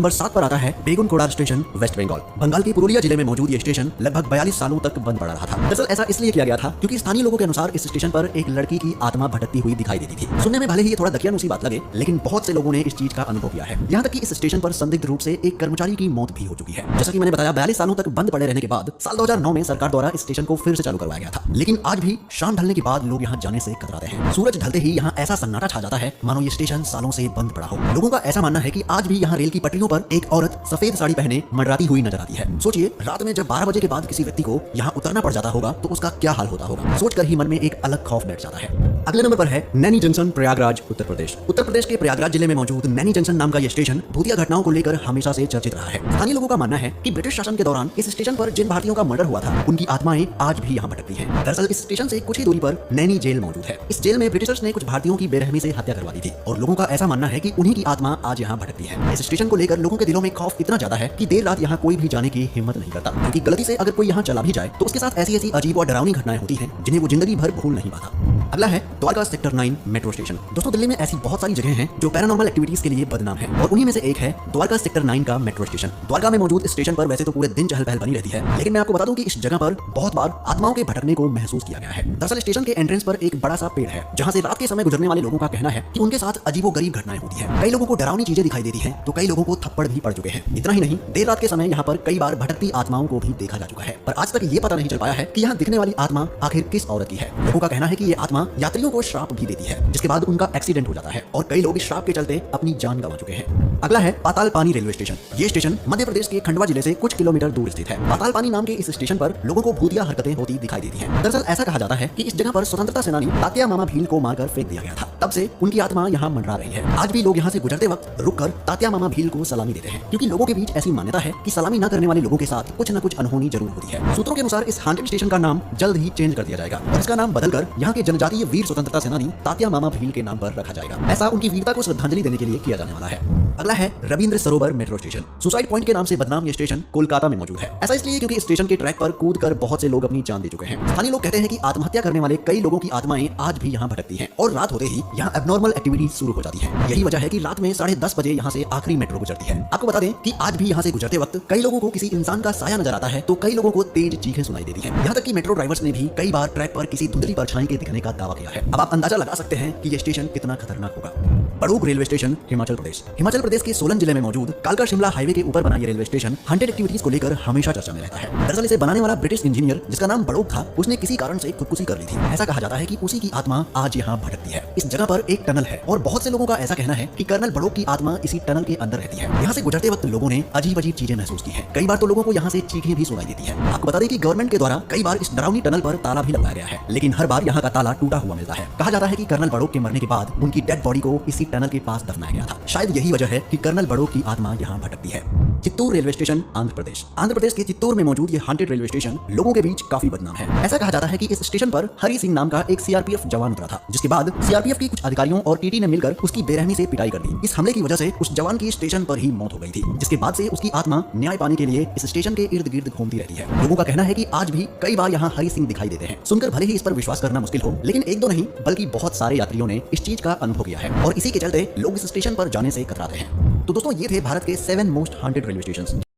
Number 7 पर आता है बेगुनकोड़ा स्टेशन, वेस्ट बंगाल। बंगाल के पुरुलिया जिले में मौजूद ये स्टेशन लगभग 42 सालों तक बंद पड़ा रहा था। दरअसल ऐसा इसलिए किया गया था क्योंकि स्थानीय लोगों के अनुसार इस स्टेशन पर एक लड़की की आत्मा भटकती हुई दिखाई देती थी। सुनने में भले ही ये थोड़ा दकियानूसी बात लगे, लेकिन बहुत से लोगों ने इस चीज का अनुभव किया है। यहाँ तक कि इस स्टेशन पर संदिग्ध रूप से एक कर्मचारी की मौत भी हो चुकी है। जैसा कि मैंने बताया, 42 सालों तक बंद पड़े रहने के बाद साल 2009 में सरकार द्वारा इस स्टेशन को फिर से चालू करवाया गया था। लेकिन आज भी शाम ढलने के बाद लोग यहाँ जाने से कतराते हैं। सूरज ढलते ही यहाँ ऐसा सन्नाटा छा जाता है मानो ये स्टेशन सालों से बंद पड़ा हो। लोगों का ऐसा मानना है कि आज भी यहाँ रेल की पटरियों पर एक औरत सफेद साड़ी पहने मंडराती हुई नजर आती है। सोचिए, रात में जब 12 बजे के बाद किसी व्यक्ति को यहाँ उतरना पड़ जाता होगा तो उसका क्या हाल होता होगा। सोचकर ही मन में एक अलग खौफ बैठ जाता है। अगले नंबर पर है नैनी जंक्शन, प्रयागराज, उत्तर प्रदेश। उत्तर प्रदेश के प्रयागराज जिले में मौजूद नैनी जंक्शन नाम का यह स्टेशन भूतिया घटनाओं को लेकर हमेशा से चर्चित रहा है। स्थानीय लोगों का मानना है कि ब्रिटिश शासन के दौरान इस स्टेशन पर जिन भारतीयों का मर्डर हुआ था उनकी आत्माएं आज भी यहाँ भटकती हैं। दरअसल इस स्टेशन से कुछ ही दूरी पर नैनी जेल मौजूद है। इस जेल में ब्रिटिशर्स ने कुछ भारतीयों की बेरहमी से हत्या करवा दी थी और लोगों का ऐसा मानना है कि उन्हीं की आत्मा आज यहाँ भटकती है। इस स्टेशन को लेकर लोगों के दिलों में खौफ इतना ज्यादा है कि देर रात यहाँ कोई भी जाने की हिम्मत नहीं करता, क्योंकि गलती से अगर कोई यहाँ चला भी जाए तो उसके साथ ऐसी ऐसी अजीब और डरावनी घटनाएं होती हैं जिन्हें वो जिंदगी भर भूल नहीं पाता। अगला है द्वारका सेक्टर 9 मेट्रो स्टेशन। दोस्तों, दिल्ली में ऐसी बहुत सारी जगह हैं जो पैरानॉर्मल एक्टिविटीज के लिए बदनाम है और उन्हीं में से एक है द्वारका सेक्टर 9 का मेट्रो स्टेशन। द्वारका में मौजूद स्टेशन पर वैसे तो पूरे दिन चहल पहल बनी रहती है, लेकिन मैं आपको बता दूं कि इस जगह पर बहुत बार आत्माओं के भटकने को महसूस किया गया है। दरअसल स्टेशन के एंट्रेंस पर एक बड़ा सा पेड़ है जहां से रात के समय गुजरने वाले लोगों का कहना है कि उनके साथ अजीबोगरीब घटनाएं होती है। कई लोगों को डरावनी चीजें दिखाई देती है तो कई लोगों को थप्पड़ भी पड़ चुके हैं। इतना ही नहीं, देर रात के समय यहाँ पर कई बार भटकती आत्माओं को भी देखा जा चुका है, पर आज तक ये पता नहीं चल पाया है कि यहाँ दिखने वाली आत्मा आखिर किस औरत की है। लोगों का कहना है कि ये आत्मा यात्रियों को श्राप भी देती है, जिसके बाद उनका एक्सीडेंट हो जाता है और कई लोग इस श्राप के चलते अपनी जान गंवा चुके हैं। अगला है पाताल पानी रेलवे स्टेशन। ये स्टेशन मध्य प्रदेश के खंडवा जिले से कुछ किलोमीटर दूर स्थित है। पाताल पानी नाम के इस स्टेशन पर लोगों को भूतिया हरकतें होती दिखाई देती हैं। दरअसल ऐसा कहा जाता है कि इस जगह पर स्वतंत्रता सेनानी तात्या मामा भील को मारकर फेंक दिया गया था। तब से उनकी आत्मा यहाँ मंडरा रही है। आज भी लोग यहाँ से गुजरते वक्त रुककर तात्या मामा भील को सलामी देते हैं, क्योंकि लोगों के बीच ऐसी मान्यता है कि सलामी न करने वाले लोगों के साथ कुछ न कुछ अनहोनी जरूर होती है। सूत्रों के अनुसार इस हांटेड स्टेशन का नाम जल्द ही चेंज कर दिया जाएगा और इसका नाम बदलकर यहाँ के जनजातीय वीर स्वतंत्रता सेनानी तात्या मामा भील के नाम पर रखा जाएगा। ऐसा उनकी वीरता को श्रद्धांजलि देने के लिए किया जाने वाला है। अगला है रविंद्र सरोवर मेट्रो स्टेशन। सुसाइड पॉइंट के नाम से बदनाम ये स्टेशन कोलकाता में मौजूद है। ऐसा इसलिए क्योंकि स्टेशन के ट्रैक पर कूदकर बहुत से लोग अपनी जान दे चुके हैं। स्थानीय लोग कहते हैं कि आत्महत्या करने वाले कई लोगों की आत्माएं आज भी यहाँ भटकती हैं और रात होते ही यहाँ एबनॉर्मल एक्टिविटी शुरू हो जाती है। यही वजह है कि रात में 10:30 बजे यहाँ से आखिरी मेट्रो गुजरती है। आपको बता दें कि आज भी यहाँ से गुजरते वक्त कई लोगों को किसी इंसान का साया नजर आता है तो कई लोगों को तेज चीखें सुनाई देती है। यहाँ तक कि मेट्रो ड्राइवर्स ने भी कई बार ट्रैक पर किसी धुंधली परछाई के दिखने का दावा किया है। अब आप अंदाजा लगा सकते हैं कि यह स्टेशन कितना खतरनाक होगा। बड़ूक रेलवे स्टेशन, हिमाचल प्रदेश। हिमाचल प्रदेश के सोलन जिले में मौजूद कालका शिमला हाईवे के ऊपर बना ये रेलवे स्टेशन हंटेड एक्टिविटीज को लेकर हमेशा चर्चा में रहता है। दरअसल इसे बनाने वाला ब्रिटिश इंजीनियर जिसका नाम बड़ूक था, उसने किसी कारण से खुदकुशी कर ली थी। ऐसा कहा जाता है कि उसी की आत्मा आज यहाँ भटकती है। इस जगह पर एक टनल है और बहुत से लोगों का ऐसा कहना है कि कर्नल बड़ूक की आत्मा इसी टनल के अंदर रहती है। यहाँ से गुजरते वक्त लोगों ने अजीब अजीब चीजें महसूस की है। कई बार तो लोगों को यहाँ से चीखें भी सुनाई देती है। आपको बता दें कि गवर्नमेंट के द्वारा कई बार इस डरावनी टनल पर ताला भी लगाया गया है, लेकिन हर बार यहाँ का ताला टूटा हुआ मिलता है। कहा जाता है कि कर्नल बड़ूक के मरने के बाद उनकी डेड बॉडी को इसी टनल के पास दफनाया गया था। शायद यही वजह है कि कर्नल बड़ूक की आत्मा यहाँ भटकती है। Chittoor railway station, Andhra Pradesh. आंध्र प्रदेश के चित्तूर में मौजूद ये हांटेड रेलवे स्टेशन लोगों के बीच काफी बदनाम है। ऐसा कहा जाता है कि इस स्टेशन पर हरि सिंह नाम का एक सीआरपीएफ जवान उतरा था, जिसके बाद सीआरपीएफ के कुछ अधिकारियों और टीटी ने मिलकर उसकी बेरहमी से पिटाई कर दी। इस हमले की वजह से उस जवान की स्टेशन पर ही मौत हो गई थी, जिसके बाद से उसकी आत्मा न्याय पाने के लिए इस स्टेशन के इर्द गिर्द घूमती रहती है। लोगों का कहना है कि आज भी कई बार यहाँ हरि सिंह दिखाई देते हैं। सुनकर भले ही इस पर विश्वास करना मुश्किल हो, लेकिन एक दो नहीं बल्कि बहुत सारे यात्रियों ने इस चीज का अनुभव किया है और इसी के चलते लोग इस स्टेशन पर जाने से कतराते हैं। तो दोस्तों, ये थे भारत के 7 मोस्ट हांटेड रेलवे स्टेशन।